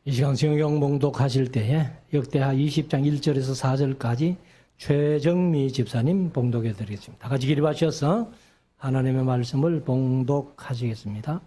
이 시간 성경 봉독하실 때에 역대하 20장 1절에서 4절까지 최정미 집사님 봉독해 드리겠습니다. 다 같이 기립하셔서 하나님의 말씀을 봉독하시겠습니다.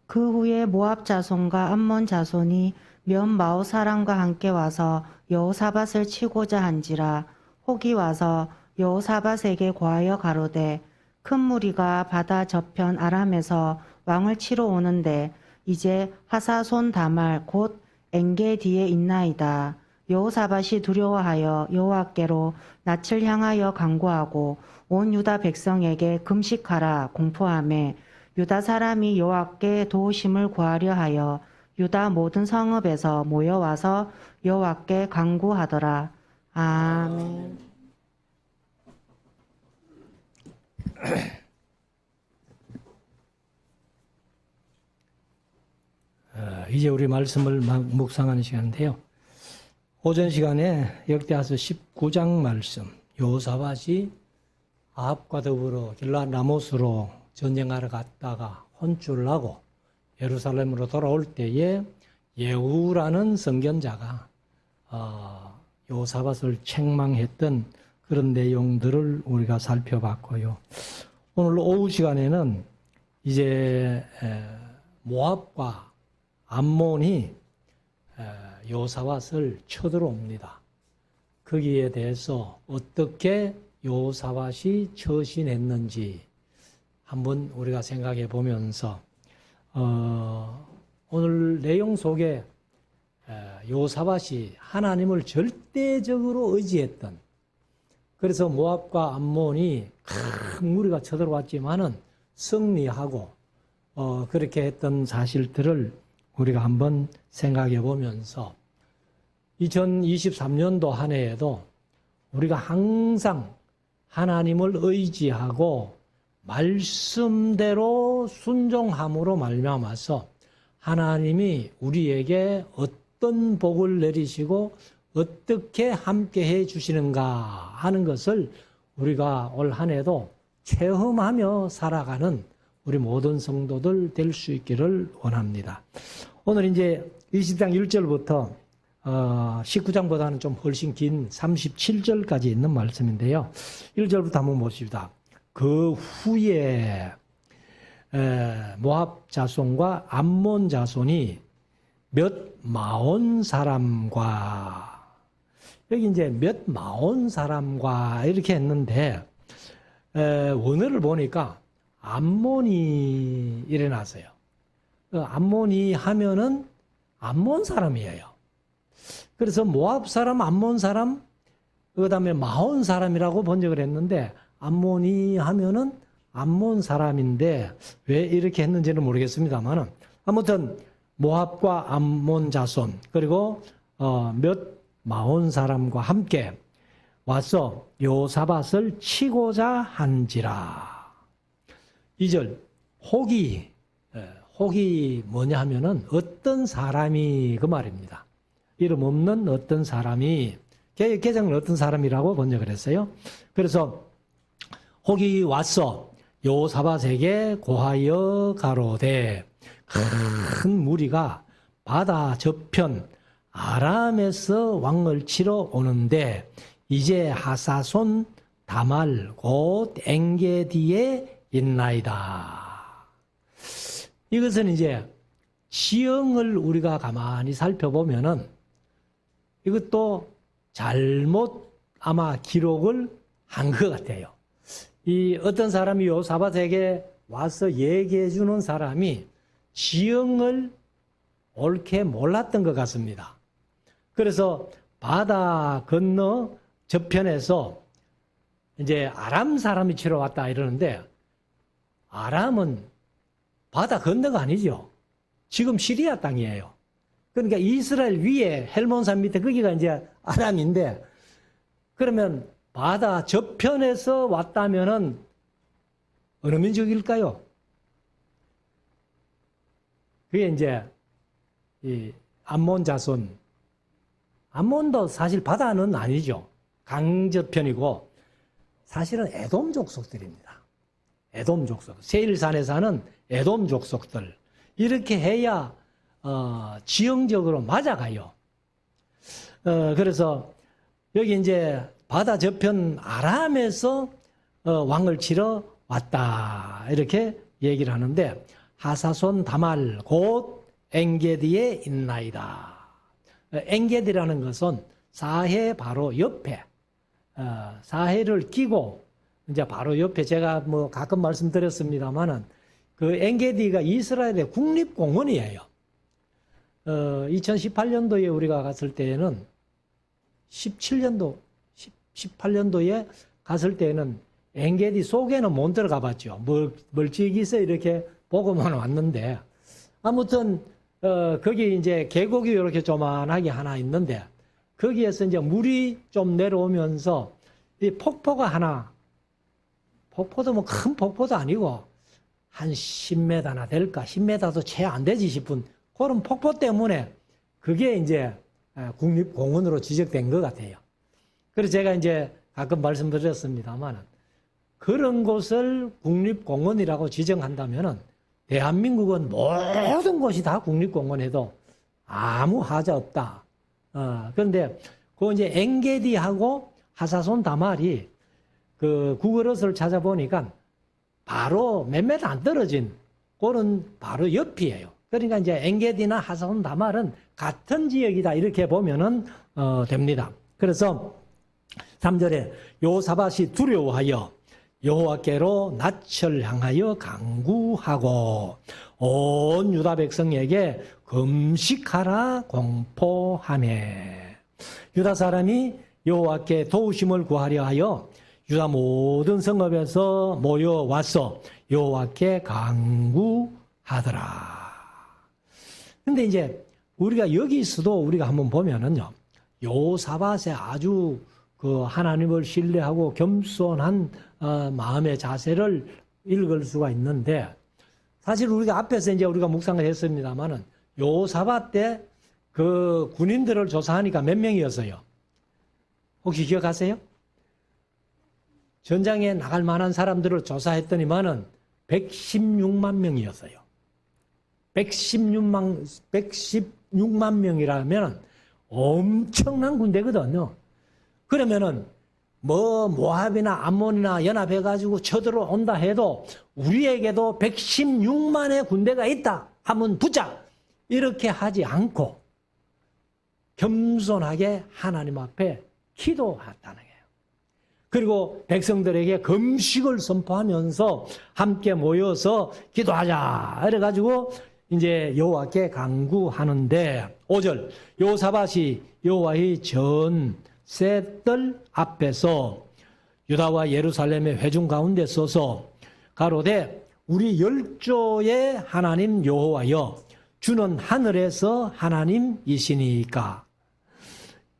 그 후에 모압 자손과 암몬 자손이 몇 마오 사람과 함께 와서 여호사밧을 치고자 한지라. 혹이 와서 여호사밧에게 고하여 가로되, 큰 무리가 바다 저편 아람에서 왕을 치러 오는데 이제 하사손 다말 곧 엔게디에 있나이다. 여호사밧이 두려워하여 여호와께로 낯을 향하여 간구하고 온 유다 백성에게 금식하라 공포하매, 유다 사람이 여호와께 도우심을 구하려 하여 유다 모든 성읍에서 모여와서 여호와께 간구하더라. 아멘. 이제 우리 말씀을 묵상하는 시간인데요. 오전 시간에 역대하서 19장 말씀, 여호사밧이 아합과 더불어 길라 라못으로 전쟁하러 갔다가 혼쭐을 나고 예루살렘으로 돌아올 때에 예후라는 선견자가 여호사밧을 책망했던 그런 내용들을 우리가 살펴봤고요. 오늘 오후 시간에는 이제 모압과 암몬이 여호사밧을 쳐들어옵니다. 거기에 대해서 어떻게 여호사밧이 처신했는지 한번 우리가 생각해 보면서 오늘 내용 속에 여호사밧이 하나님을 절대적으로 의지했던, 그래서 모압과 암몬이 큰 무리가 쳐들어왔지만은 승리하고 그렇게 했던 사실들을 우리가 한번 생각해 보면서 2023년도 한 해에도 우리가 항상 하나님을 의지하고 말씀대로 순종함으로 말미암아서 하나님이 우리에게 어떤 복을 내리시고 어떻게 함께 해 주시는가 하는 것을 우리가 올 한 해도 체험하며 살아가는 우리 모든 성도들 될 수 있기를 원합니다. 오늘 이제 20장 1절부터 19장보다는 좀 훨씬 긴 37절까지 있는 말씀인데요. 1절부터 한번 보십시다. 그 후에 모압 자손과 암몬 자손이 몇 마온 사람과, 여기 이제 몇 마온 사람과 이렇게 했는데 원어를 보니까 암몬이 일어났어요. 암몬이 하면은 암몬 사람이에요. 그래서 모압 사람, 암몬 사람, 그 다음에 마온 사람이라고 번역을 했는데, 암몬이 하면은 암몬 사람인데 왜 이렇게 했는지는 모르겠습니다만은 아무튼 모압과 암몬 자손 그리고 몇 마온 사람과 함께 와서 여호사밧을 치고자 한지라. 2절 혹이 뭐냐 하면은 어떤 사람이 그 말입니다. 이름 없는 어떤 사람이, 개정은 어떤 사람이라고 번역을 했어요. 그래서 혹이 왔어 여호사밧에게 고하여 가로되, 큰 무리가 바다 저편 아람에서 왕을 치러 오는데 이제 하사손 다말 곧 엔게디에 있나이다. 이것은 이제 지형을 우리가 가만히 살펴보면은 이것도 잘못 아마 기록을 한 것 같아요. 이 어떤 사람이 여호사밧에게 와서 얘기해 주는 사람이 지형을 옳게 몰랐던 것 같습니다. 그래서 바다 건너 저편에서 이제 아람 사람이 치러 왔다 이러는데, 아람은 바다 건너가 아니죠. 지금 시리아 땅이에요. 그러니까 이스라엘 위에 헬몬산 밑에 거기가 이제 아람인데, 그러면 바다 저편에서 왔다면은 어느 민족일까요? 그게 이제 이 암몬 자손. 암몬도 사실 바다는 아니죠. 강저편이고 사실은 에돔 족속들입니다. 에돔 족속, 세일산에 사는 에돔 족속들. 이렇게 해야 지형적으로 맞아가요. 그래서 여기 이제 바다 저편 아람에서 왕을 치러 왔다 이렇게 얘기를 하는데, 하사손 다말 곧 엔게디에 있나이다. 엔게디라는 것은 사해 바로 옆에, 사해를 끼고 이제 바로 옆에, 제가 뭐 가끔 말씀드렸습니다만은 그 엔게디가 이스라엘의 국립공원이에요. 2018년도에 우리가 갔을 때에는 18년도에 갔을 때에는 엔게디 속에는 못 들어가 봤죠. 멀찍이서 이렇게 보고만 왔는데, 아무튼 거기 이제 계곡이 이렇게 조만하게 하나 있는데, 거기에서 이제 물이 좀 내려오면서 이 폭포가 하나, 폭포도 뭐 큰 폭포도 아니고 한 10m나 될까, 10m도 채 안 되지 싶은 그런 폭포 때문에 그게 이제 국립공원으로 지적된 것 같아요. 그래서 제가 이제 가끔 말씀드렸습니다만, 그런 곳을 국립공원이라고 지정한다면은 대한민국은 모든 곳이 다 국립공원에도 아무 하자 없다. 그런데 그 이제 엔게디하고 하사손 다말이 그 구글어스를 찾아보니까 바로 몇 메터 안 떨어진 그런 바로 옆이에요. 그러니까 이제 엔게디나 하사손 다말은 같은 지역이다 이렇게 보면은 됩니다. 그래서 3절에 요사밧이 두려워하여 여호와께로 낯을 향하여 간구하고 온 유다 백성에게 금식하라 공포하매, 유다 사람이 여호와께 도우심을 구하려 하여 유다 모든 성읍에서 모여와서 여호와께 간구하더라. 근데 이제 우리가 여기서도 우리가 한번 보면은요, 요사밧의 아주 그 하나님을 신뢰하고 겸손한 마음의 자세를 읽을 수가 있는데, 사실 우리가 앞에서 이제 우리가 묵상을 했습니다만은 요사밧 때 그 군인들을 조사하니까 몇 명이었어요? 혹시 기억하세요? 전장에 나갈 만한 사람들을 조사했더니만은 116만 명이었어요. 116만 명이라면 엄청난 군대거든요. 그러면은 모압이나 암몬이나 연합해가지고 쳐들어온다 해도 우리에게도 116만의 군대가 있다 하면 붙자, 이렇게 하지 않고 겸손하게 하나님 앞에 기도했다는 거예요. 그리고 백성들에게 금식을 선포하면서 함께 모여서 기도하자 그래가지고 이제 여호와께 간구하는데, 5절 요사밧이 여호와의 전세뜰 앞에서 유다와 예루살렘의 회중 가운데 서서 가로되 우리 열조의 하나님 여호와여, 주는 하늘에서 하나님이시니까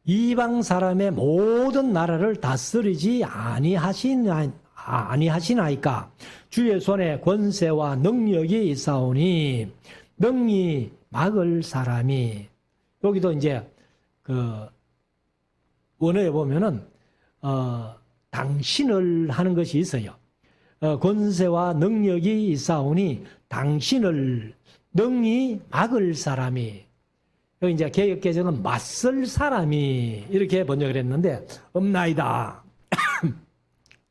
이방 사람의 모든 나라를 다스리지 아니하시나이까. 주의 손에 권세와 능력이 있사오니 능히 막을 사람이. 여기도 이제 그 원어에 보면은 당신을 하는 것이 있어요. 권세와 능력이 있사오니 당신을 능히 막을 사람이. 여기 이제 개역개정은 맞설 사람이 이렇게 번역을 했는데 없나이다.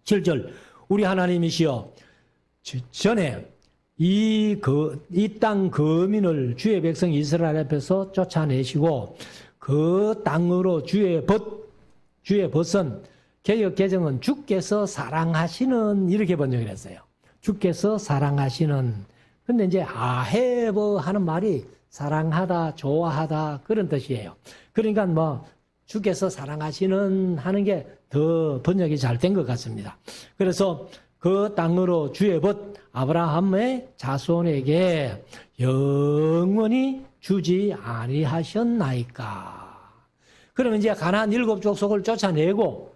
7절 우리 하나님이시여, 전에 이 땅 거민을 주의 백성 이스라엘 앞에서 쫓아내시고 그 땅으로 주의 벗은, 개역개정은 주께서 사랑하시는 이렇게 번역을 했어요. 주께서 사랑하시는. 근데 이제 아헤버 하는 말이 사랑하다, 좋아하다 그런 뜻이에요. 그러니까 뭐 주께서 사랑하시는 하는 게 더 번역이 잘 된 것 같습니다. 그래서 그 땅으로 주의 벗 아브라함의 자손에게 영원히 주지 아니하셨나이까. 그러면 이제 가나안 7족속을 쫓아내고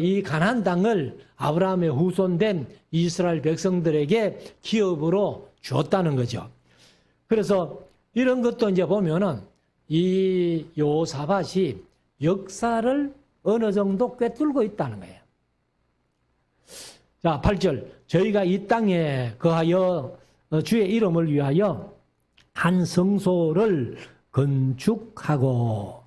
이 가나안 땅을 아브라함의 후손된 이스라엘 백성들에게 기업으로 주었다는 거죠. 그래서 이런 것도 이제 보면은 이 요사밧이 역사를 어느 정도 꿰뚫고 있다는 거예요. 자, 8절. 저희가 이 땅에 거하여 주의 이름을 위하여 한 성소를 건축하고,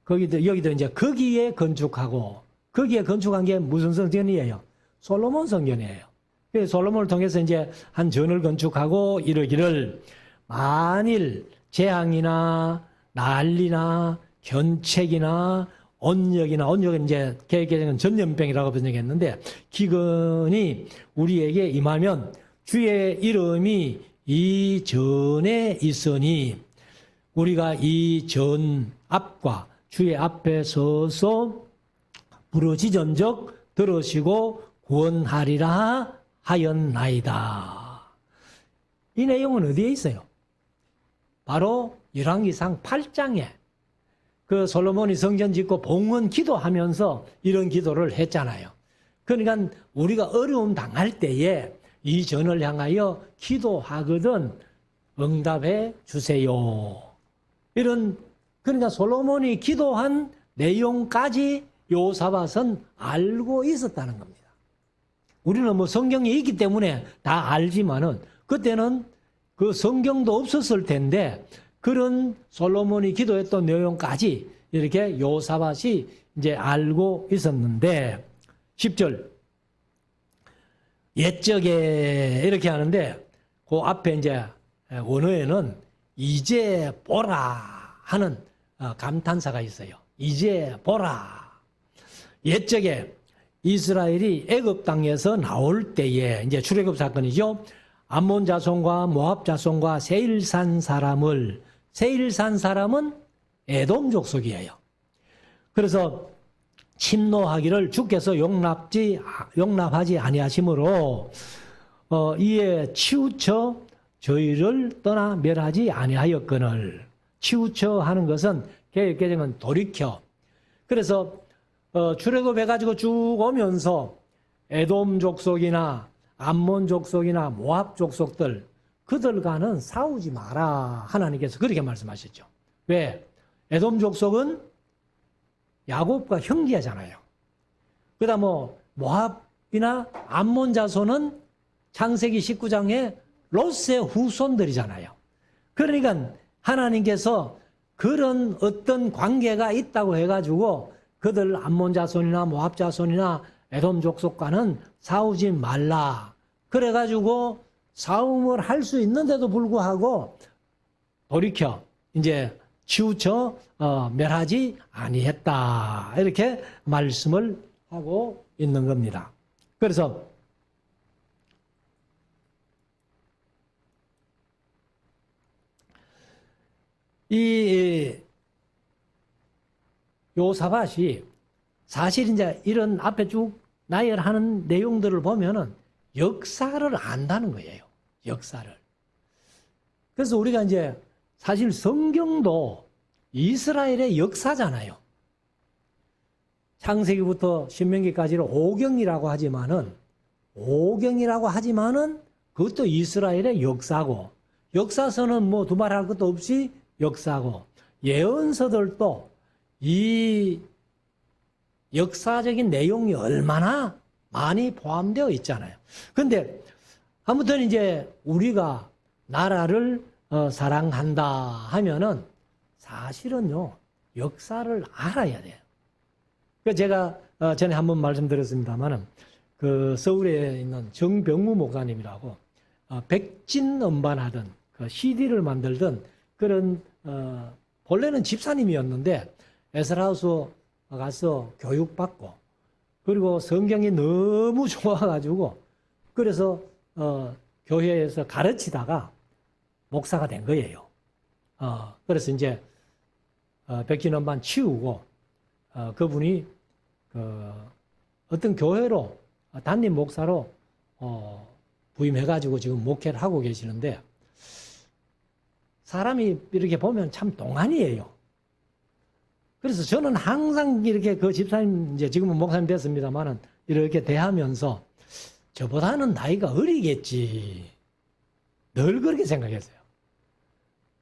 여기도 이제 거기에 건축하고, 거기에 건축한 게 무슨 성전이에요? 솔로몬 성전이에요. 그래서 솔로몬을 통해서 이제 한 전을 건축하고 이르기를, 만일 재앙이나 난리나 견책이나 온역은 이제 개개정은 전염병이라고 번역했는데, 기근이 우리에게 임하면 주의 이름이 이 전에 있으니 우리가 이 전 앞과 주의 앞에 서서 부르짖은적 들으시고 구원하리라 하였나이다. 이 내용은 어디에 있어요? 바로 열왕기상 8장에 그 솔로몬이 성전 짓고 봉헌 기도하면서 이런 기도를 했잖아요. 그러니까 우리가 어려움 당할 때에 이 전을 향하여 기도하거든 응답해 주세요. 그러니까 솔로몬이 기도한 내용까지 요사밧은 알고 있었다는 겁니다. 우리는 뭐 성경이 있기 때문에 다 알지만은 그때는 그 성경도 없었을 텐데 그런 솔로몬이 기도했던 내용까지 이렇게 요사밧이 이제 알고 있었는데 10절 옛적에 이렇게 하는데 그 앞에 이제 원어에는 이제 보라 하는 감탄사가 있어요. 이제 보라. 옛적에 이스라엘이 애굽 땅에서 나올 때에 이제 출애굽 사건이죠. 암몬 자손과 모압 자손과 세일산 사람은 에돔 족속이에요. 그래서 침노하기를 주께서 용납하지 아니하심으로 이에 치우쳐 저희를 떠나 멸하지 아니하였거늘. 치우쳐 하는 것은 개혁개정은 돌이켜. 그래서 출애굽해가지고 쭉 오면서 에돔 족속이나 암몬 족속이나 모압 족속들 그들과는 싸우지 마라 하나님께서 그렇게 말씀하셨죠. 왜? 에돔 족속은 야곱과 형제잖아요. 그다음 모압이나 암몬 자손은 창세기 19장에 롯의 후손들이잖아요. 그러니까 하나님께서 그런 어떤 관계가 있다고 해가지고 그들 암몬 자손이나 모압 자손이나 에돔 족속과는 싸우지 말라. 그래가지고 싸움을 할 수 있는데도 불구하고 돌이켜 이제 치우쳐 멸하지 아니했다. 이렇게 말씀을 하고 있는 겁니다. 그래서 이 요사밧이 사실 이제 이런 앞에 쭉 나열하는 내용들을 보면은 역사를 안다는 거예요. 역사를. 그래서 우리가 이제 사실 성경도 이스라엘의 역사잖아요. 창세기부터 신명기까지를 오경이라고 하지만은 그것도 이스라엘의 역사고, 역사서는 뭐 두말할 것도 없이 역사고, 예언서들도 이 역사적인 내용이 얼마나 많이 포함되어 있잖아요. 근데 아무튼 이제 우리가 나라를 사랑한다 하면은 사실은요, 역사를 알아야 돼요. 그 제가 전에 한번 말씀드렸습니다만은 그 서울에 있는 정병우 목사님이라고 백진 음반하던 그 CD를 만들던 그런 본래는 집사님이었는데 에스라하우스 가서 교육받고 그리고 성경이 너무 좋아가지고 그래서 교회에서 가르치다가 목사가 된 거예요. 그래서 이제 백진 음반 치우고 그분이 어떤 교회로 담임 목사로 부임해가지고 지금 목회를 하고 계시는데 사람이 이렇게 보면 참 동안이에요. 그래서 저는 항상 이렇게 그 집사님, 이제 지금은 목사님 됐습니다만은 이렇게 대하면서 저보다는 나이가 어리겠지. 늘 그렇게 생각했어요.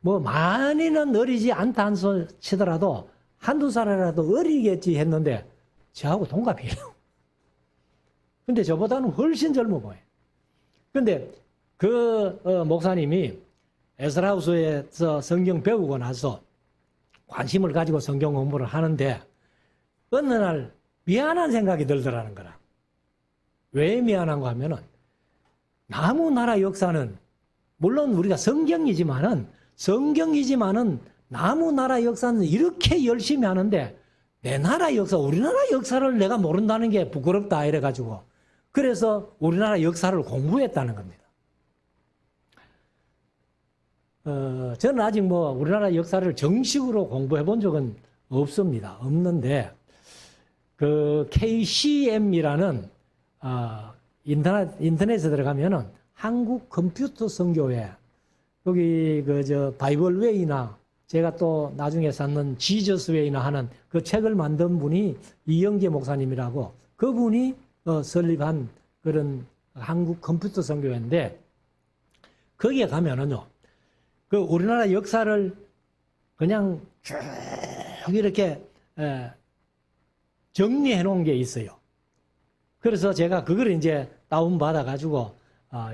뭐 많이는 어리지 않다 한 소 치더라도 한두 살이라도 어리겠지 했는데 저하고 동갑이에요. 근데 저보다는 훨씬 젊어 보여요. 근데 그 목사님이 에스라우스에서 성경 배우고 나서 관심을 가지고 성경 공부를 하는데 어느 날 미안한 생각이 들더라는 거라. 왜 미안한가 하면은 남의 나라 역사는 물론 우리가 성경이지만은 남의 나라 역사는 이렇게 열심히 하는데 내 나라 역사, 우리나라 역사를 내가 모른다는 게 부끄럽다 이래가지고 그래서 우리나라 역사를 공부했다는 겁니다. 저는 아직 뭐 우리나라 역사를 정식으로 공부해 본 적은 없습니다. 없는데 그 KCM이라는 인터넷에 들어가면은 한국 컴퓨터 선교회 여기 바이블웨이나 제가 또 나중에 찾는 지저스웨이나 하는 그 책을 만든 분이 이영재 목사님이라고 그분이 설립한 그런 한국 컴퓨터 선교회인데 거기에 가면은요 그 우리나라 역사를 그냥 쭉 이렇게 정리해 놓은 게 있어요. 그래서 제가 그걸 이제 다운받아 가지고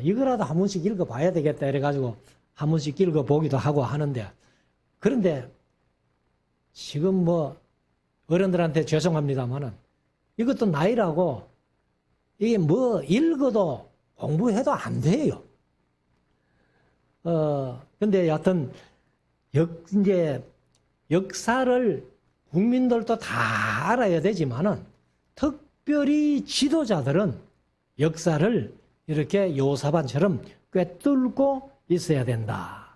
이거라도 한 번씩 읽어봐야 되겠다 이래가지고 한 번씩 읽어보기도 하고 하는데 그런데 지금 뭐 어른들한테 죄송합니다만은 이것도 나이라고 이게 뭐 읽어도 공부해도 안 돼요. 근데 여하튼 이제 역사를 국민들도 다 알아야 되지만은 특별히 지도자들은 역사를 이렇게 요사반처럼 꿰뚫고 있어야 된다.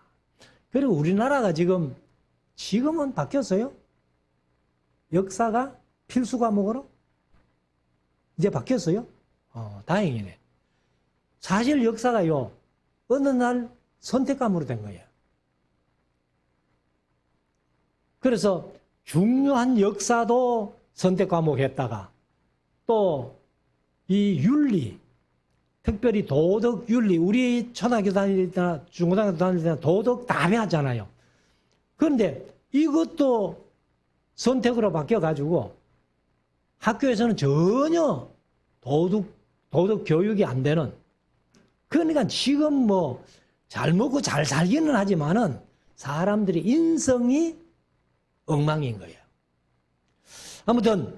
그리고 우리나라가 지금은 바뀌었어요. 역사가 필수 과목으로 이제 바뀌었어요. 다행이네. 사실 역사가요 어느 날 선택 과목으로 된 거예요. 그래서 중요한 역사도 선택 과목 했다가 또 이 윤리 특별히 도덕 윤리 우리 초등학교 다닐 때나 중고등학교 다닐 때나 도덕 다 배웠잖아요. 그런데 이것도 선택으로 바뀌어가지고 학교에서는 전혀 도덕 교육이 안 되는 그러니까 지금 뭐 잘 먹고 잘 살기는 하지만은 사람들이 인성이 엉망인 거예요. 아무튼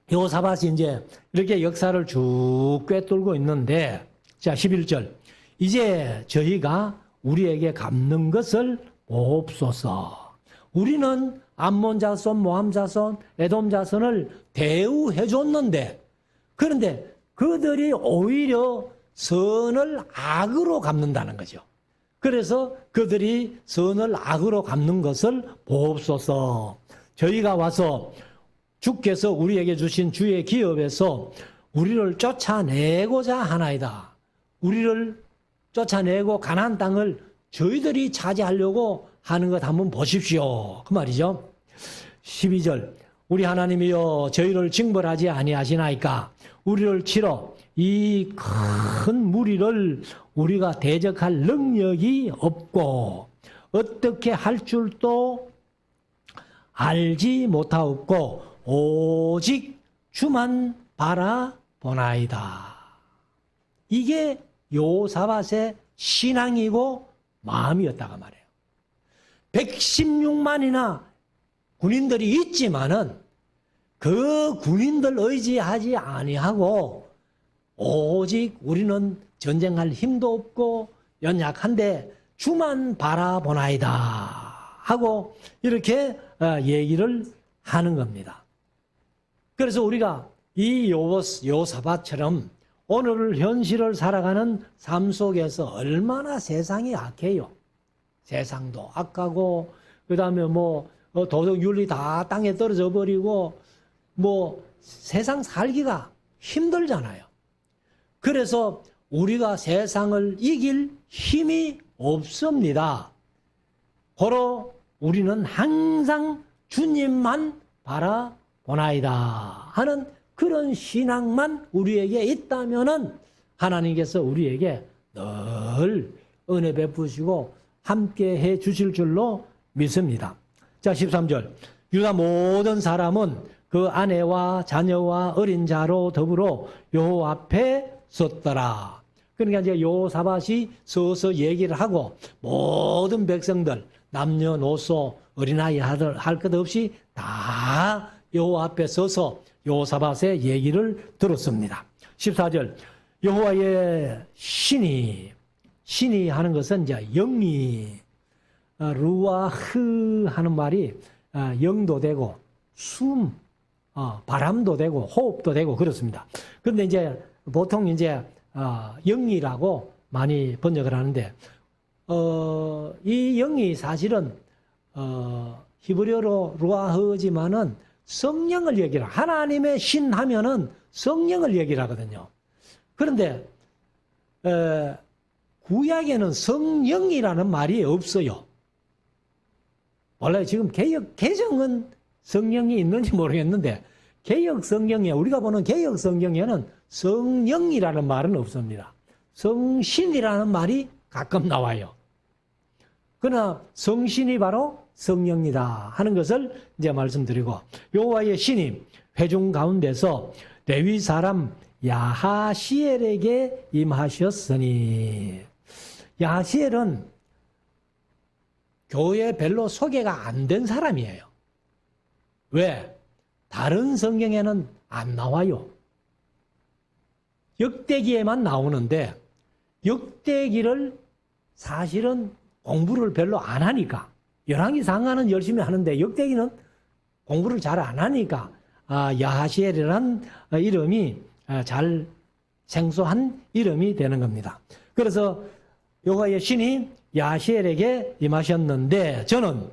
요사밧이 이제 이렇게 역사를 쭉 꿰뚫고 있는데 자 11절 이제 저희가 우리에게 갚는 것을 보옵소서. 우리는 암몬 자손, 모함 자손, 에돔 자손을 대우해 줬는데 그런데 그들이 오히려 선을 악으로 갚는다는 거죠. 그래서 그들이 선을 악으로 갚는 것을 보옵소서. 저희가 와서 주께서 우리에게 주신 주의 기업에서 우리를 쫓아내고자 하나이다. 우리를 쫓아내고 가나안 땅을 저희들이 차지하려고 하는 것 한번 보십시오. 그 말이죠. 12절 우리 하나님이여 저희를 징벌하지 아니하시나이까 우리를 치러 이 큰 무리를 우리가 대적할 능력이 없고 어떻게 할 줄도 알지 못하옵고 오직 주만 바라보나이다. 이게 요사밧의 신앙이고 마음이었다가 말이에요. 116만이나 군인들이 있지만은 그 군인들 의지하지 아니하고 오직 우리는 전쟁할 힘도 없고 연약한데 주만 바라보나이다 하고 이렇게 얘기를 하는 겁니다. 그래서 우리가 이 요사밧처럼 오늘 현실을 살아가는 삶 속에서 얼마나 세상이 악해요. 세상도 악하고 그 다음에 뭐 도덕윤리 다 땅에 떨어져 버리고 뭐 세상 살기가 힘들잖아요. 그래서 우리가 세상을 이길 힘이 없습니다. 고로 우리는 항상 주님만 바라보나이다 하는 그런 신앙만 우리에게 있다면은 하나님께서 우리에게 늘 은혜 베푸시고 함께 해 주실 줄로 믿습니다. 자, 13절. 유다 모든 사람은 그 아내와 자녀와 어린 자로 더불어 여호와 앞에 섰더라. 그러니까 이제 여호사밧이 서서 얘기를 하고 모든 백성들 남녀노소 어린아이 할 것 없이 다 여호와 앞에 서서 여호사밧의 얘기를 들었습니다. 14절 여호와의 신이 하는 것은 이제 영이 루아흐 하는 말이 영도 되고 바람도 되고 호흡도 되고 그렇습니다. 그런데 이제 보통 이제 영이라고 많이 번역을 하는데 이 영이 사실은 히브리어로 루아흐지만은 성령을 얘기를 하나님의 신 하면은 성령을 얘기를 하거든요. 그런데 구약에는 성령이라는 말이 없어요. 원래 지금 개정은 성령이 있는지 모르겠는데 개역 성경에 우리가 보는 개역 성경에는 성령이라는 말은 없습니다. 성신이라는 말이 가끔 나와요. 그러나 성신이 바로 성령이다 하는 것을 이제 말씀드리고 여호와의 신이 회중 가운데서 레위 사람 야하시엘에게 임하셨으니 야하시엘은 교회에 별로 소개가 안 된 사람이에요. 왜? 다른 성경에는 안 나와요. 역대기에만 나오는데 역대기를 사실은 공부를 별로 안 하니까 열왕기 상하는 열심히 하는데 역대기는 공부를 잘 안 하니까 야하시엘이라는 이름이 잘 생소한 이름이 되는 겁니다. 그래서 여호와의 신이 야시엘에게 임하셨는데 저는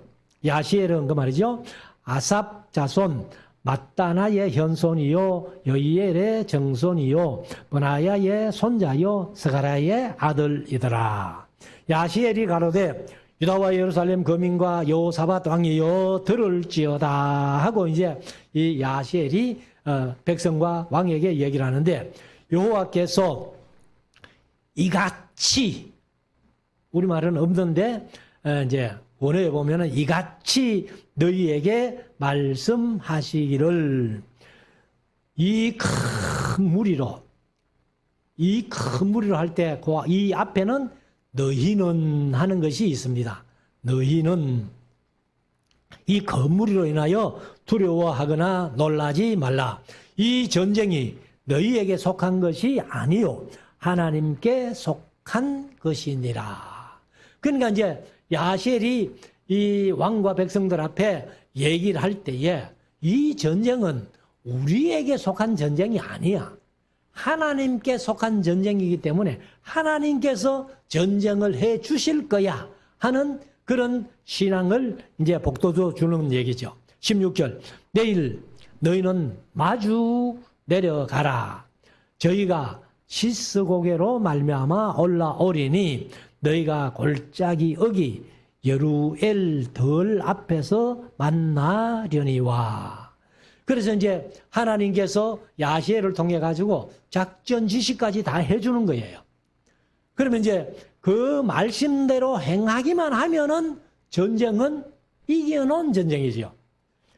야시엘은 그 말이죠. 아삽 자손 마따나의 현손이요 여이엘의 정손이요 버나야의 손자요 스가라의 아들이더라. 야시엘이 가로되 유다와 예루살렘 거민과 여호사밧 왕이여 들을지어다 하고 이제 이 야시엘이 백성과 왕에게 얘기를 하는데 여호와께서 이같이 우리말은 없는데 이제 원어에 보면은 이같이 너희에게 말씀하시기를 이 큰 무리로 할 때 이 앞에는 너희는 하는 것이 있습니다. 너희는 이 큰 무리로 인하여 두려워하거나 놀라지 말라. 이 전쟁이 너희에게 속한 것이 아니요 하나님께 속한 것이니라. 그러니까 이제 야시엘이 이 왕과 백성들 앞에 얘기를 할 때에 이 전쟁은 우리에게 속한 전쟁이 아니야. 하나님께 속한 전쟁이기 때문에 하나님께서 전쟁을 해 주실 거야 하는 그런 신앙을 이제 복돋워 주는 얘기죠. 16절 내일 너희는 마주 내려가라. 저희가 시스고개로 말미암아 올라오리니 너희가 골짜기 어기 여루엘 덜 앞에서 만나려니와. 그래서 이제 하나님께서 야시엘을 통해 가지고 작전 지시까지 다 해주는 거예요. 그러면 이제 그 말씀대로 행하기만 하면은 전쟁은 이겨놓은 전쟁이지요.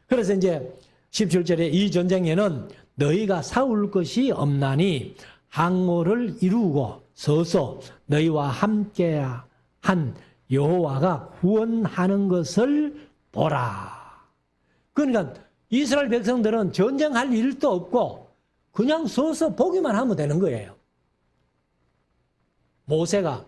그래서 이제 17절에 이 전쟁에는 너희가 싸울 것이 없나니 항모를 이루고 서서 너희와 함께 한 여호와가 구원하는 것을 보라. 그러니까 이스라엘 백성들은 전쟁할 일도 없고 그냥 서서 보기만 하면 되는 거예요. 모세가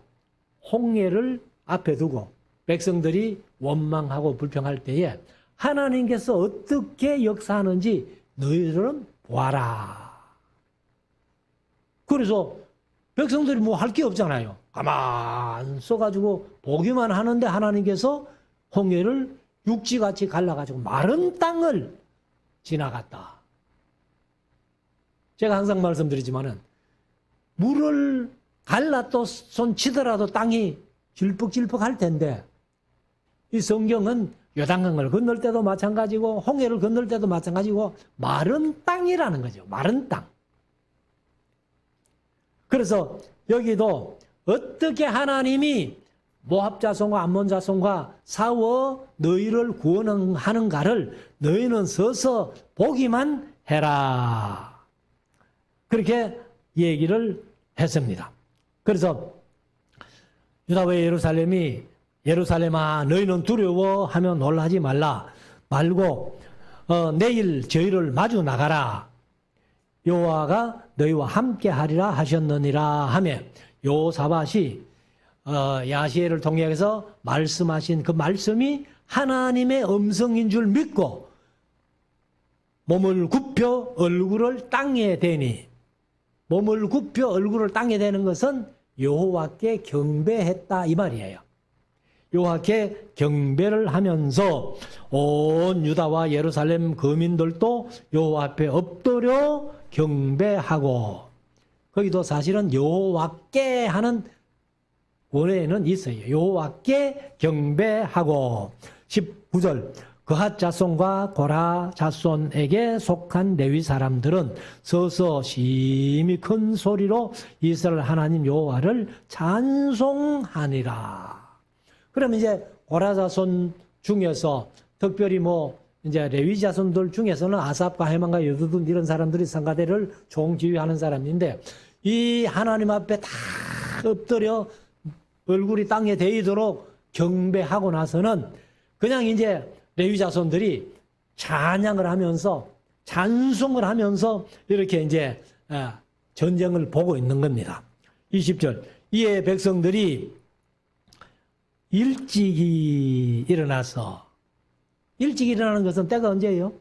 홍해를 앞에 두고 백성들이 원망하고 불평할 때에 하나님께서 어떻게 역사하는지 너희들은 보아라. 그래서 백성들이 뭐 할 게 없잖아요. 가만 써가지고 보기만 하는데 하나님께서 홍해를 육지같이 갈라가지고 마른 땅을 지나갔다. 제가 항상 말씀드리지만은 물을 갈라또 손 치더라도 땅이 질퍽질퍽 할 텐데 이 성경은 요단강을 건널 때도 마찬가지고 홍해를 건널 때도 마찬가지고 마른 땅이라는 거죠. 마른 땅. 그래서 여기도 어떻게 하나님이 모압 자손과 암몬 자손과 싸워 너희를 구원하는가를 너희는 서서 보기만 해라. 그렇게 얘기를 했습니다. 그래서 유다와 예루살렘이 예루살렘아 너희는 두려워하며 놀라지 말고 내일 저희를 마주 나가라. 여호와가 너희와 함께 하리라 하셨느니라 하며 여호사밧이 야시엘을 통해서 말씀하신 그 말씀이 하나님의 음성인 줄 믿고 몸을 굽혀 얼굴을 땅에 대니, 몸을 굽혀 얼굴을 땅에 대는 것은 여호와께 경배했다 이 말이에요. 여호와께 경배를 하면서 온 유다와 예루살렘 거민들도 여호와 앞에 엎드려 경배하고, 거기도 사실은 여호와께 하는 원어에는 있어요. 여호와께 경배하고. 19절 그핫 자손과 고라 자손에게 속한 레위 사람들은 서서 심히 큰 소리로 이스라엘 하나님 여호와를 찬송하니라. 그러면 이제 고라 자손 중에서 특별히 이제 레위 자손들 중에서는 아삽과 헤만과 여두둔 이런 사람들이 성가대를 총지휘하는 사람인데, 이 하나님 앞에 다 엎드려 얼굴이 땅에 대이도록 경배하고 나서는 그냥 이제 레위 자손들이 찬양을 하면서 찬송을 하면서 이렇게 이제 전쟁을 보고 있는 겁니다. 20절 이에 백성들이 일찍이 일어나서, 일찍 일어나는 것은 때가 언제예요?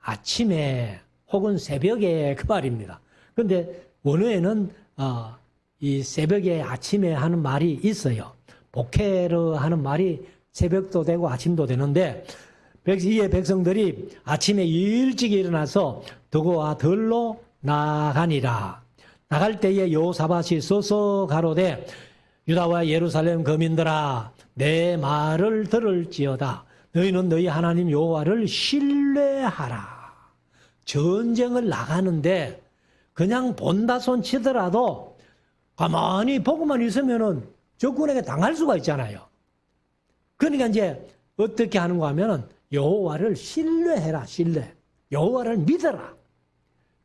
아침에 혹은 새벽에 그 말입니다. 그런데 원어에는 이 새벽에 아침에 하는 말이 있어요. 보케르 하는 말이 새벽도 되고 아침도 되는데, 이에 백성들이 아침에 일찍 일어나서 더고와 들로 나가니라. 나갈 때에 여호사밧이 서서 가로되 유다와 예루살렘 거민들아 내 말을 들을지어다. 너희는 너희 하나님 여호와를 신뢰하라. 전쟁을 나가는데 그냥 본다손 치더라도 가만히 보고만 있으면은 적군에게 당할 수가 있잖아요. 그러니까 이제 어떻게 하는가 하면은 여호와를 신뢰해라. 신뢰. 여호와를 믿어라.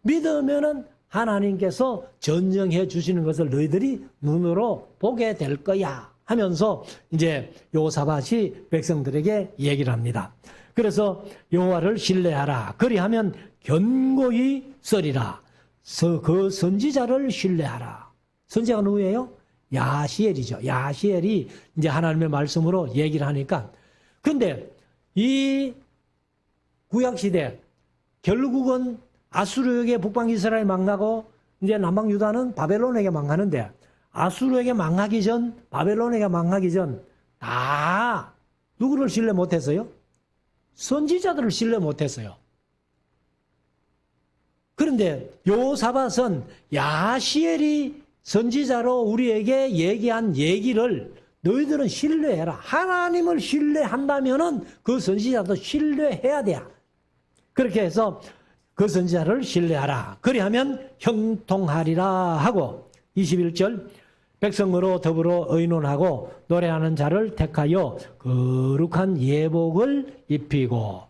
믿으면은 하나님께서 전쟁해 주시는 것을 너희들이 눈으로 보게 될 거야 하면서 이제 여호사밧이 백성들에게 얘기를 합니다. 그래서 여호와를 신뢰하라. 그리하면 견고히 서리라. 그 선지자를 신뢰하라. 선지자가 누구예요? 야시엘이죠. 야시엘이 이제 하나님의 말씀으로 얘기를 하니까. 근데 이 구약시대 결국은 아수르에게 북방 이스라엘 망하고 이제 남방 유다는 바벨론에게 망하는데, 아수르에게 망하기 전, 바벨론에게 망하기 전 다 누구를 신뢰 못했어요? 선지자들을 신뢰 못했어요. 그런데 여호사밧은 야시엘이 선지자로 우리에게 얘기한 얘기를 너희들은 신뢰해라. 하나님을 신뢰한다면은 그 선지자도 신뢰해야 돼. 그렇게 해서 그 선지자를 신뢰하라. 그리하면 형통하리라 하고, 21절 백성으로 더불어 의논하고 노래하는 자를 택하여 거룩한 예복을 입히고,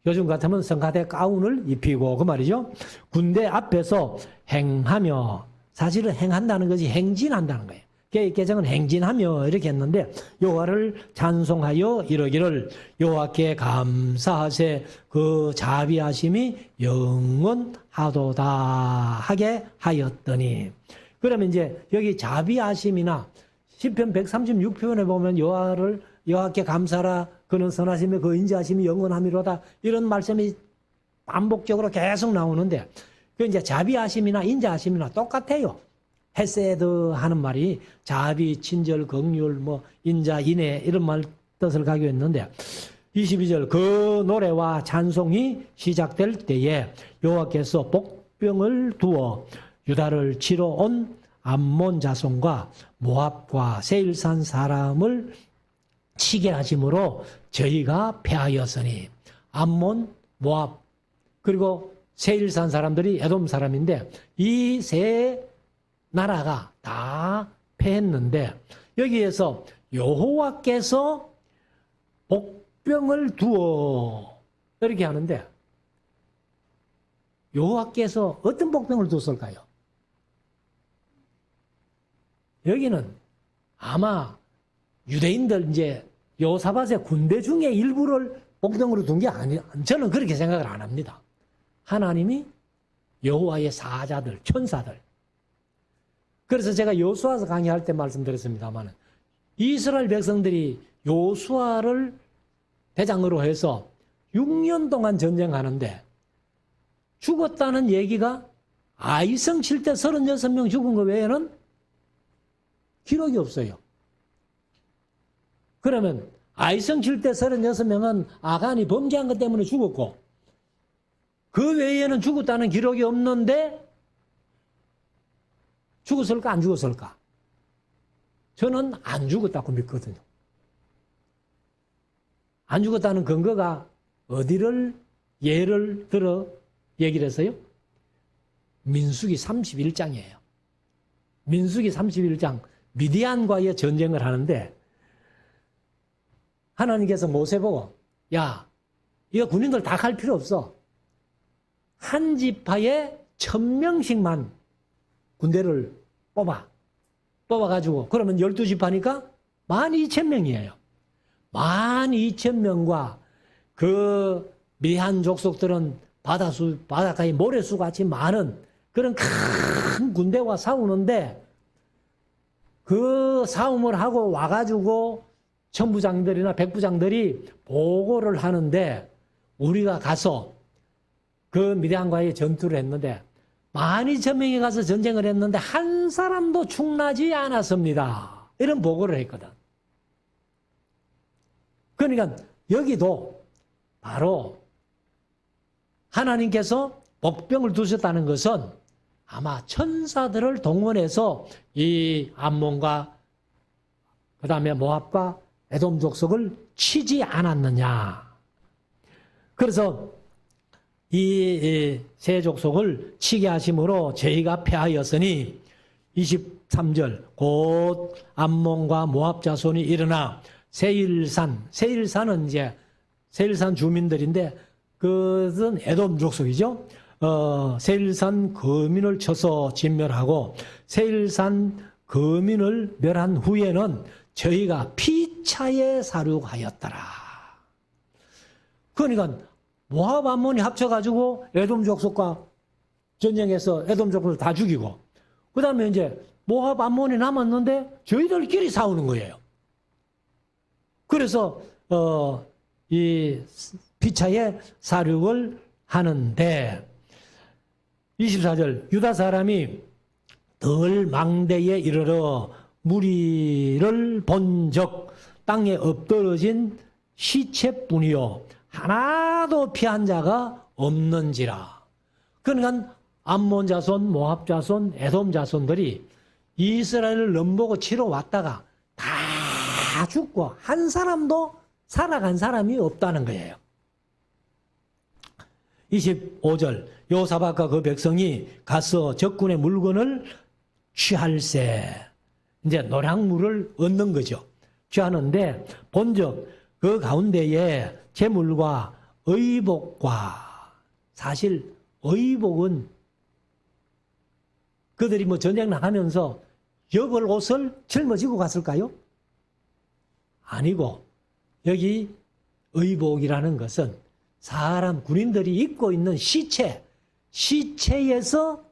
요즘 같으면 성가대 가운을 입히고 그 말이죠. 군대 앞에서 행하며, 사실은 행한다는 것이 행진한다는 거예요. 개정은 행진하며 이렇게 했는데, 여호와를 찬송하여 이러기를 여호와께 감사하세 그 자비하심이 영원하도다 하게 하였더니. 그러면 이제 여기 자비하심이나 시편 136편에 보면 여호와께 감사라 그는 선하심에 그 인자하심이 영원함이로다 이런 말씀이 반복적으로 계속 나오는데, 그 이제 자비하심이나 인자하심이나 똑같아요. 헤세드 하는 말이 자비, 친절, 긍휼, 인자, 인애 이런 말 뜻을 가지고 있는데, 22절 그 노래와 찬송이 시작될 때에 여호와께서 복병을 두어 유다를 치러 온 암몬 자손과 모압과 세일산 사람을 치게 하심으로 저희가 패하였으니, 암몬, 모압 그리고 세일산 사람들이 에돔 사람인데 이 세 나라가 다 패했는데, 여기에서 여호와께서 복병을 두어 이렇게 하는데 여호와께서 어떤 복병을 뒀을까요? 여기는 아마 유대인들 이제 여호사밧의 군대 중에 일부를 복병으로 둔 게 아니, 저는 그렇게 생각을 안 합니다. 하나님이 여호와의 사자들, 천사들. 그래서 제가 여호수아서 강의할 때 말씀드렸습니다만 이스라엘 백성들이 여호수아를 대장으로 해서 6년 동안 전쟁하는데 죽었다는 얘기가 아이성 칠 때 36명 죽은 거 외에는 기록이 없어요. 그러면 아이성 칠 때 36명은 아간이 범죄한 것 때문에 죽었고 그 외에는 죽었다는 기록이 없는데 죽었을까 안 죽었을까? 저는 안 죽었다고 믿거든요. 안 죽었다는 근거가 어디를 예를 들어 얘기를 했어요? 민수기 31장이에요. 민수기 31장 미디안과의 전쟁을 하는데 하나님께서 모세 보고 야, 이거 군인들 다 갈 필요 없어. 한 지파에 1000명씩만 군대를 뽑아가지고 그러면 12지파니까 12,000명이에요. 12,000명과 그 미디안 족속들은 바닷가에 모래수 같이 많은 그런 큰 군대와 싸우는데 그 싸움을 하고 와가지고 천부장들이나 백부장들이 보고를 하는데 우리가 가서 그 미디안과의 전투를 했는데 12,000명이 가서 전쟁을 했는데 한 사람도 충나지 않았습니다. 이런 보고를 했거든. 그러니까 여기도 바로 하나님께서 복병을 두셨다는 것은 아마 천사들을 동원해서 이 암몬과 그 다음에 모압과 에돔 족속을 치지 않았느냐. 그래서 이 세 족속을 치게 하심으로 저희가 패하였으니 23절 곧 암몬과 모압 자손이 일어나 세일산은 이제 세일산 주민들인데 그것은 에돔 족속이죠. 세일산 거민을 쳐서 진멸하고 세일산 거민을 멸한 후에는 저희가 피차에 사륙하였더라. 그러니까 모압 암몬이 합쳐가지고 에돔 족속과 전쟁해서 에돔 족속을 다 죽이고 그 다음에 이제 모압 암몬이 남았는데 저희들끼리 싸우는 거예요. 그래서 이 피차에 사륙을 하는데 24절 유다 사람이 덜 망대에 이르러 무리를 본적 땅에 엎드러진 시체뿐이요 하나도 피한 자가 없는지라. 그러니까 암몬 자손, 모압 자손, 에돔 자손들이 이스라엘을 넘보고 치러 왔다가 다 죽고 한 사람도 살아간 사람이 없다는 거예요. 25절 여호사밧과 그 백성이 가서 적군의 물건을 취할세. 이제 노량물을 얻는 거죠. 취하는데 본적 그 가운데에 재물과 의복과 사실 의복은 그들이 뭐 전쟁 나가면서 여벌 옷을 짊어지고 갔을까요? 아니고 여기 의복이라는 것은 사람 군인들이 입고 있는 시체에서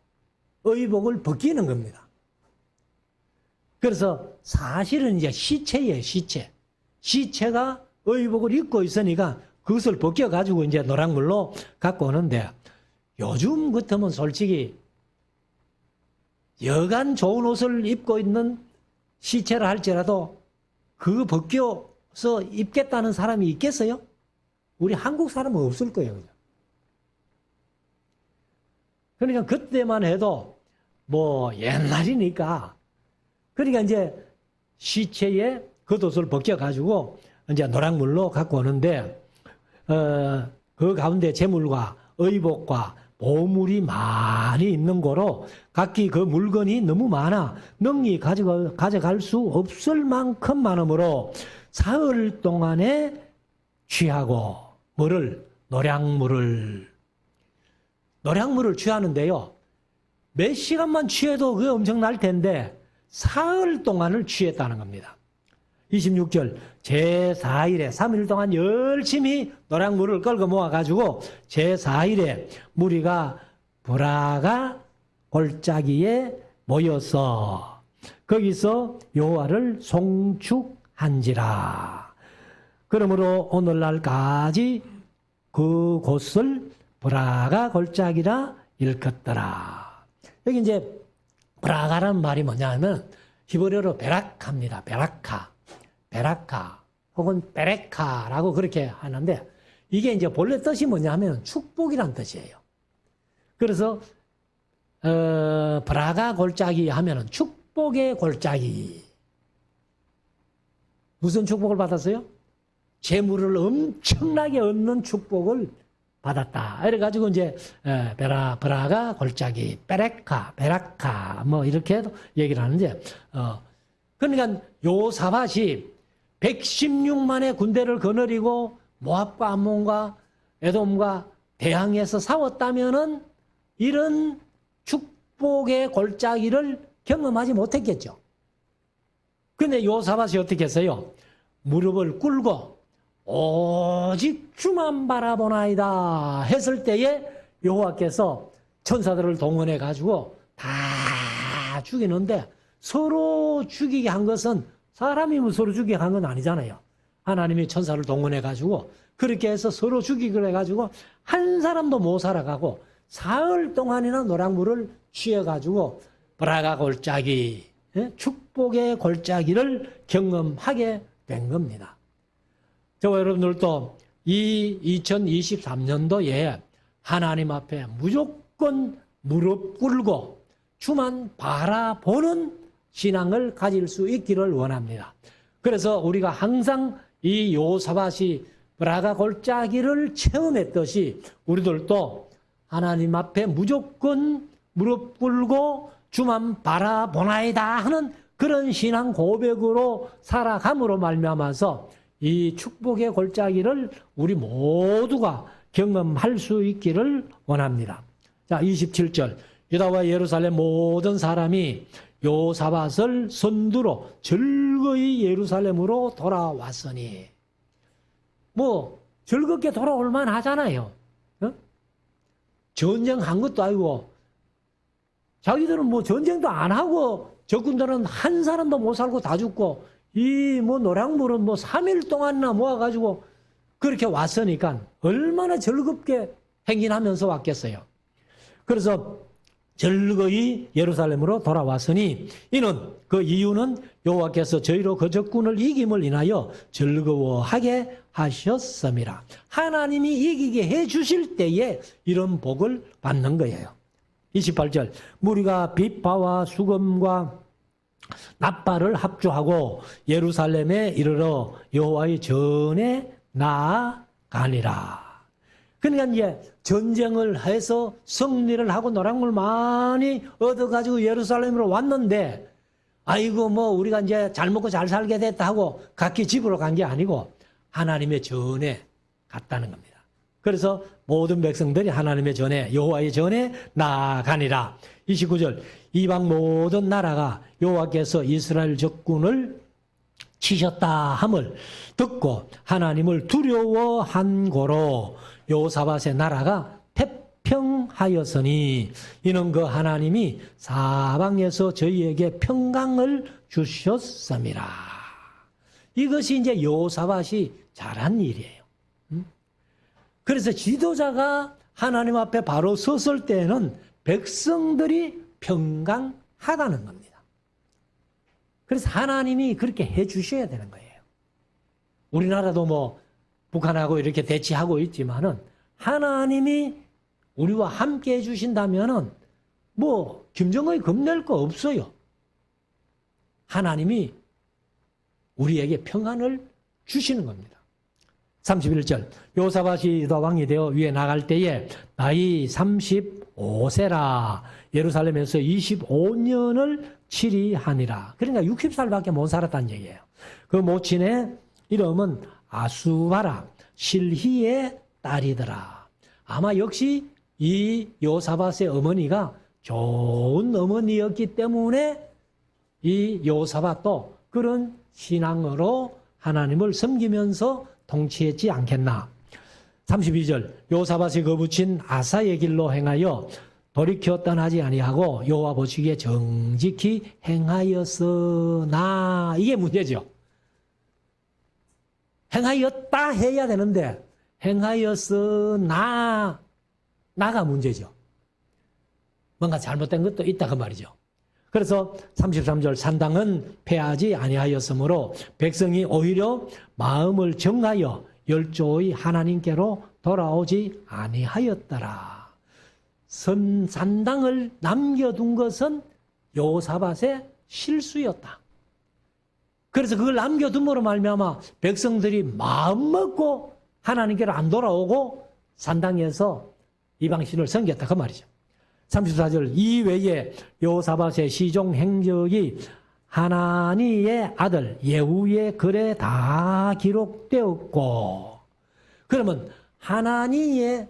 의복을 벗기는 겁니다. 그래서 사실은 이제 시체예요, 시체. 시체가 의복을 입고 있으니까 그것을 벗겨가지고 이제 노랑물로 갖고 오는데 요즘 같으면 솔직히 여간 좋은 옷을 입고 있는 시체라 할지라도 그거 벗겨서 입겠다는 사람이 있겠어요? 우리 한국 사람은 없을 거예요. 그죠? 그러니까 그때만 해도 뭐 옛날이니까 그러니까 이제 시체에 겉옷을 벗겨가지고 이제 노랑물로 갖고 오는데 그 가운데 재물과 의복과 보물이 많이 있는 거로 각기 그 물건이 너무 많아 능히 가져갈 수 없을 만큼 많으므로 사흘 동안에 취하고 뭐를 노량물을 취하는데요. 몇 시간만 취해도 그게 엄청날 텐데 사흘 동안을 취했다는 겁니다. 26절 제4일에 3일 동안 열심히 노량물을 끌고 모아가지고 제4일에 무리가 브라가 골짜기에 모여서 거기서 여호와를 송축한지라. 그러므로 오늘날까지 그 곳을 브라가 골짜기라 일컫더라. 여기 이제 브라가라는 말이 뭐냐면 히브리어로 베라카입니다. 베라카 혹은 베레카라고 그렇게 하는데 이게 이제 본래 뜻이 뭐냐면 축복이란 뜻이에요. 그래서 브라가 골짜기 하면은 축복의 골짜기. 무슨 축복을 받았어요? 재물을 엄청나게 얻는 축복을 받았다. 이래가지고 이제 브라가 골짜기, 베라카 뭐 이렇게 얘기를 하는데 그러니까 요사밧이 116만의 군대를 거느리고 모압과 암몬과 에돔과 대항해서 싸웠다면은 이런 축복의 골짜기를 경험하지 못했겠죠. 근데 요사밧이 어떻게 했어요? 무릎을 꿇고 오직 주만 바라보나이다 했을 때에 여호와께서 천사들을 동원해 가지고 다 죽이는데 서로 죽이게 한 것은 사람이 서로 죽이게 한 건 아니잖아요. 하나님이 천사를 동원해 가지고 그렇게 해서 서로 죽이기로 해 가지고 한 사람도 못 살아가고 사흘 동안이나 노량물을 취해 가지고 브라가 골짜기, 축복의 골짜기를 경험하게 된 겁니다. 저와 여러분들도 이 2023년도에 하나님 앞에 무조건 무릎 꿇고 주만 바라보는 신앙을 가질 수 있기를 원합니다. 그래서 우리가 항상 이 요사밧이 브라가 골짜기를 체험했듯이 우리들도 하나님 앞에 무조건 무릎 꿇고 주만 바라보나이다 하는 그런 신앙 고백으로 살아감으로 말미암아서 이 축복의 골짜기를 우리 모두가 경험할 수 있기를 원합니다. 자, 27절 유다와 예루살렘 모든 사람이 요사밧을 선두로 즐거이 예루살렘으로 돌아왔으니 뭐 즐겁게 돌아올 만 하잖아요. 전쟁한 것도 아니고 자기들은 뭐 전쟁도 안 하고 적군들은 한 사람도 못 살고 다 죽고 이 뭐 노량물은 뭐 3일 동안이나 모아가지고 그렇게 왔으니까 얼마나 즐겁게 행진하면서 왔겠어요. 그래서 즐거이 예루살렘으로 돌아왔으니 이는 그 이유는 여호와께서 저희로 그 적군을 이김을 인하여 즐거워하게 하셨습니다. 하나님이 이기게 해 주실 때에 이런 복을 받는 거예요. 28절 무리가 빛바와 수금과 납바를 합주하고 예루살렘에 이르러 여호와의 전에 나아가니라. 그러니까 이제 전쟁을 해서 승리를 하고 노량물 많이 얻어가지고 예루살렘으로 왔는데 아이고 뭐 우리가 이제 잘 먹고 잘 살게 됐다 하고 각기 집으로 간 게 아니고 하나님의 전에 갔다는 겁니다. 그래서 모든 백성들이 하나님의 전에 여호와의 전에 나아가니라. 29절 이방 모든 나라가 여호와께서 이스라엘 적군을 치셨다 함을 듣고 하나님을 두려워한 고로 요사밧의 나라가 태평하였으니 이는 그 하나님이 사방에서 저희에게 평강을 주셨습니다. 이것이 이제 요사밧이 잘한 일이에요. 그래서 지도자가 하나님 앞에 바로 섰을 때는 백성들이 평강하다는 겁니다. 그래서 하나님이 그렇게 해 주셔야 되는 거예요. 우리나라도 뭐 북한하고 이렇게 대치하고 있지만은 하나님이 우리와 함께 해 주신다면은 뭐 김정은이 겁낼 거 없어요. 하나님이 우리에게 평안을 주시는 겁니다. 31절 요사밭이 유다 왕이 되어 위에 나갈 때에 나이 35세라 예루살렘에서 25년을 치리하니라. 그러니까 60살밖에 못 살았다는 얘기예요. 그 모친의 이름은 아수바라 실히의 딸이더라. 아마 역시 이 요사밭의 어머니가 좋은 어머니였기 때문에 이 요사밭도 그런 신앙으로 하나님을 섬기면서 통치했지 않겠나. 32절 요사밭이 거부친 아사의 길로 행하여 돌이켜 떠나지 아니하고 여호와 보시기에 정직히 행하였으나 이게 문제죠. 행하였다 해야 되는데 행하였으나 나가 문제죠. 뭔가 잘못된 것도 있다 그 말이죠. 그래서 33절 산당은 패하지 아니하였으므로 백성이 오히려 마음을 정하여 열조의 하나님께로 돌아오지 아니하였더라. 산당을 남겨둔 것은 요사밭의 실수였다. 그래서 그걸 남겨둠으로 말미암아 백성들이 마음먹고 하나님께로 안 돌아오고 산당에서 이방신을 섬겼다 그 말이죠. 34절 이외에 요사밭의 시종 행적이 하나니의 아들 예후의 글에 다 기록되었고, 그러면 하나니의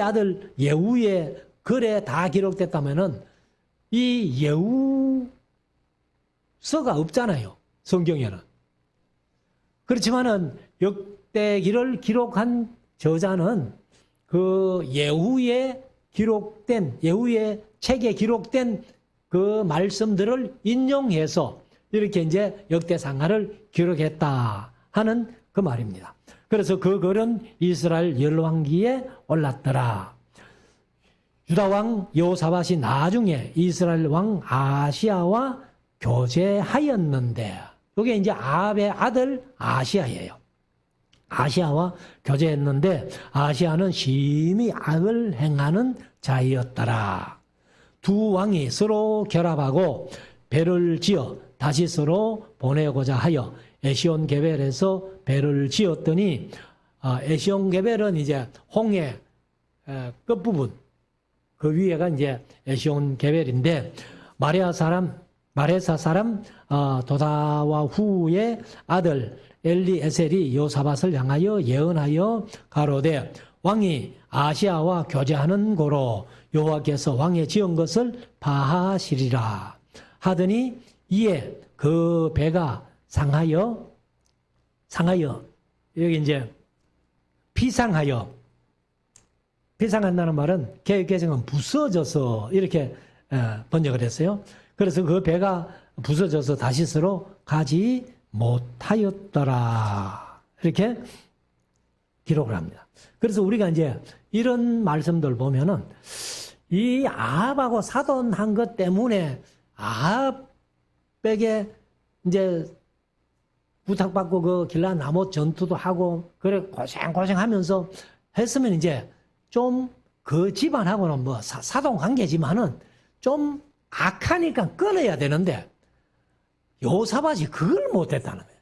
아들 예후의 글에 다 기록됐다면은 이 예후서가 없잖아요, 성경에는. 그렇지만은 역대기를 기록한 저자는 그 예후의 책에 기록된 그 말씀들을 인용해서 이렇게 이제 역대상하를 기록했다 하는 그 말입니다. 그래서 그 글은 이스라엘 열왕기에 올랐더라. 유다 왕 여호사밧이 나중에 이스라엘 왕 아시아와 교제하였는데, 이게 이제 아합의 아들 아시아예요. 아시아와 교제했는데 아시아는 심히 악을 행하는 자이었더라. 두 왕이 서로 결합하고 배를 지어 다시 서로 보내고자 하여 에시온 게벨에서 배를 지었더니, 에시온 게벨은 이제 홍해 끝부분, 그 위에가 이제 에시온 게벨인데, 마레사 사람 도다와 후의 아들 엘리에셀이 요사밧을 향하여 예언하여 가로되 왕이 아시아와 교제하는 고로 여호와께서 왕의 지은 것을 파하시리라 하더니, 이에 그 배가 상하여 여기 이제 피상한다는 말은 개혁개정은 부서져서 이렇게 번역을 했어요. 그래서 그 배가 부서져서 다시스로 가지 못하였더라 이렇게 기록을 합니다. 그래서 우리가 이제 이런 말씀들 보면은 이 아합하고 사돈한 것 때문에 아합에게 이제 부탁받고 그 길라 나못 전투도 하고 그래 고생하면서 했으면 이제 좀 그 집안하고는 뭐 사돈 관계지만은 좀 악하니까 끊어야 되는데 요사밧이 그걸 못했다는 거예요.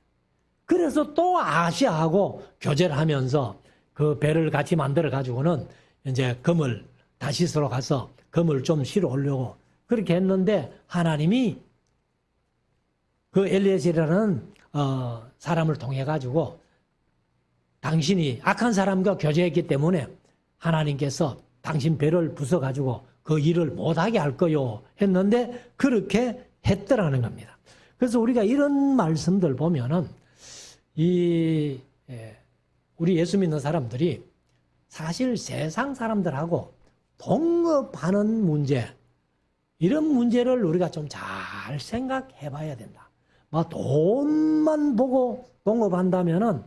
그래서 또 아시아하고 교제를 하면서 그 배를 같이 만들어 가지고는 이제 금을 다시스로 가서 금을 좀 실어 오려고 그렇게 했는데, 하나님이 그 엘리에셀이라는 사람을 통해 가지고 당신이 악한 사람과 교제했기 때문에 하나님께서 당신 배를 부숴 가지고 그 일을 못하게 할 거요 했는데 그렇게 했더라는 겁니다. 그래서 우리가 이런 말씀들 보면은 우리 예수 믿는 사람들이 사실 세상 사람들하고 동업하는 문제, 이런 문제를 우리가 좀 잘 생각해 봐야 된다. 막 돈만 보고 동업한다면은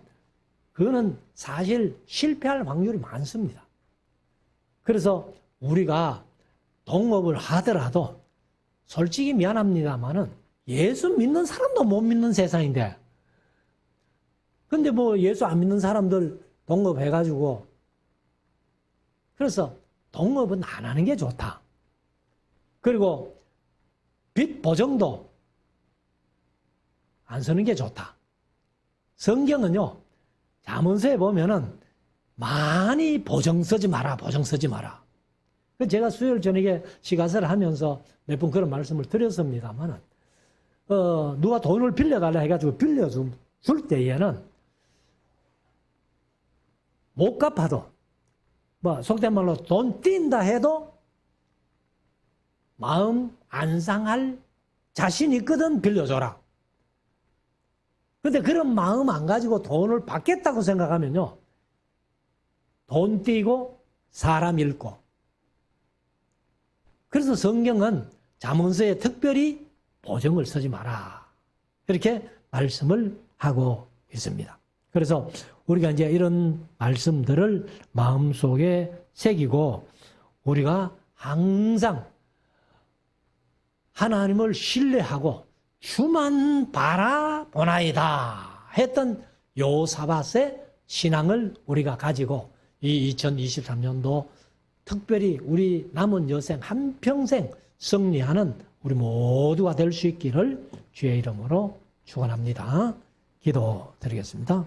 그거는 사실 실패할 확률이 많습니다. 그래서 우리가 동업을 하더라도 솔직히 미안합니다만은 예수 믿는 사람도 못 믿는 세상인데, 근데 뭐 예수 안 믿는 사람들 동업해가지고, 그래서 동업은 안 하는 게 좋다. 그리고 빚 보정도 안 서는 게 좋다. 성경은요, 잠언서에 보면은 많이 보정 쓰지 마라, 보정 쓰지 마라. 제가 수요일 저녁에 시가서를 하면서 몇 번 그런 말씀을 드렸습니다만은, 누가 돈을 빌려달라 해가지고 빌려줄 때에는 못 갚아도, 속된 말로 돈 띈다 해도 마음 안 상할 자신 있거든 빌려줘라. 근데 그런 마음 안 가지고 돈을 받겠다고 생각하면요, 돈 띄고 사람 잃고. 그래서 성경은 잠언서에 특별히 보정을 쓰지 마라, 이렇게 말씀을 하고 있습니다. 그래서 우리가 이제 이런 말씀들을 마음속에 새기고 우리가 항상 하나님을 신뢰하고 주만 바라보나이다 했던 여호사밧의 신앙을 우리가 가지고 이 2023년도 특별히 우리 남은 여생 한평생 승리하는 우리 모두가 될 수 있기를 주의 이름으로 축원합니다. 기도드리겠습니다.